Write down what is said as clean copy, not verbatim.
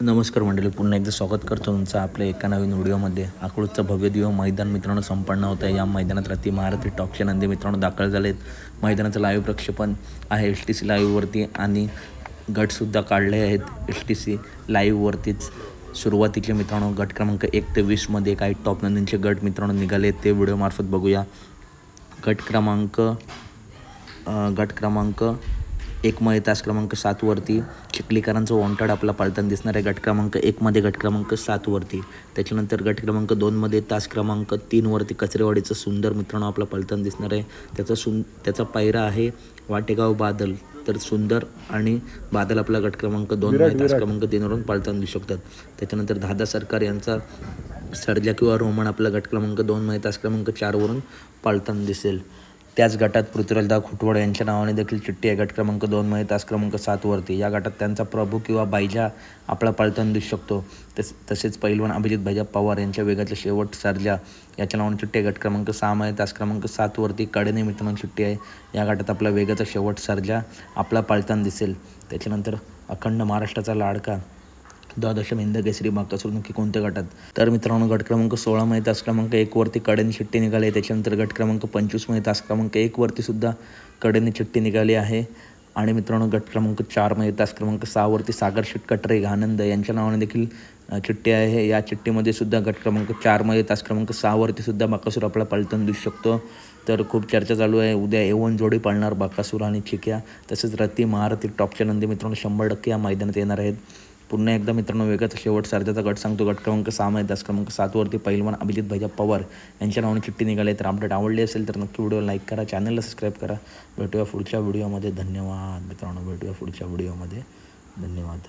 नमस्कार मंडळी, पुन्हा एकदा स्वागत करतो तुमचं आपल्या एका नवीन व्हिडिओमध्ये. अकलूजचं भव्य दिव्य मैदान मित्रांनो संपन्न होतं आहे. या मैदानात रती महारथी टॉपचे नंदी मित्रांनो दाखल झालेत. मैदानाचं लाईव्ह प्रक्षेपण आहे STC लाईव्हवरती आणि गटसुद्धा काढले आहेत STC लाईव्हवरतीच. सुरुवातीचे मित्रांनो गट क्रमांक 1 ते 20मध्ये काही टॉप नंदींचे गट मित्रांनो निघाले, ते व्हिडिओमार्फत बघूया. गट क्रमांक 1मध्ये तास क्रमांक 7वरती चिखलीकरांचं वॉन्टेड आपला पाळताना दिसणार आहे. गट क्रमांक 1मध्ये गट क्रमांक 7वरती. त्याच्यानंतर गट क्रमांक 2मध्ये तास क्रमांक 3वरती कचरेवाडीचं सुंदर मित्रांनो आपला पाळताना दिसणार आहे. त्याचा पायरा आहे वाटेगाव बादल. तर सुंदर आणि बादल आपला गट क्रमांक 2मध्ये तास क्रमांक 3वरून पाळताना दिसू शकतात. त्याच्यानंतर दादा सरकार यांचा सर्जा किंवा रोमन आपला गट क्रमांक 2मध्ये तास क्रमांक 4वरून पाळताना दिसेल. त्याच गटात पृथ्वीराजदा खुटवड यांच्या नावाने देखील चिठ्ठी आहे गट क्रमांक 2मध्ये तास क्रमांक 7वरती. या गटात त्यांचा प्रभू किंवा बायजा आपला पाळताना दिसू शकतो. तसेच पैलवान अभिजित भाईजा पवार यांच्या वेगातलं शेवट सर्जा याच्या नावाने चिठ्ठी आहे गट क्रमांक 6मध्ये तास क्रमांक 7वरती. कडेने मित्रांनो चिठ्ठी आहे. या गटात आपला वेगाचा शेवट सर्जा आपला पाळताना दिसेल. त्याच्यानंतर अखंड महाराष्ट्राचा लाडका द्वादश हिंद केसरी बाकासूर नक्की कोणत्या गटात? तर मित्रांनो गट क्रमांक 16मध्ये तास क्रमांक 1वरती कडेने चिठ्ठी निघाली आहे. त्याच्यानंतर गट क्रमांक 25मध्ये तास क्रमांक 1वरती सुद्धा कडेने चिठ्ठी निघाली आहे. आणि मित्रांनो गट क्रमांक 4मध्ये तास क्रमांक 6वरती सागर शेटकटरे आनंद यांच्या नावाने देखील चिठ्ठी आहे. या चिठ्ठीमध्ये सुद्धा गट क्रमांक 4मध्ये तास क्रमांक 6वरती सुद्धा बाकासूर आपला पाळताना दिसू शकतो. तर खूप चर्चा चालू आहे. उद्या एवन जोडी पाळणार बाकासूर आणि चिक्या. तसेच रती महारथी टॉपच्या नंदी मित्रांनो 100% या मैदानात येणार आहेत. पुन्हा एकदा मित्रांनो वेगाचा शेवट सर्जाचा गट सांगतो. गट क्रमांक 6मध्ये तास क्रमांक 7वरती पैलवान अभिजित भाईजा पवार यांच्या नावाने चिठ्ठी निघाली. तर अपडेट आवडली असेल तर नक्की व्हिडिओ लाईक करा, चॅनलला सबस्क्राईब करा. भेटूया पुढच्या व्हिडिओमध्ये. धन्यवाद मित्रांनो, भेटूया पुढच्या व्हिडिओमध्ये. धन्यवाद.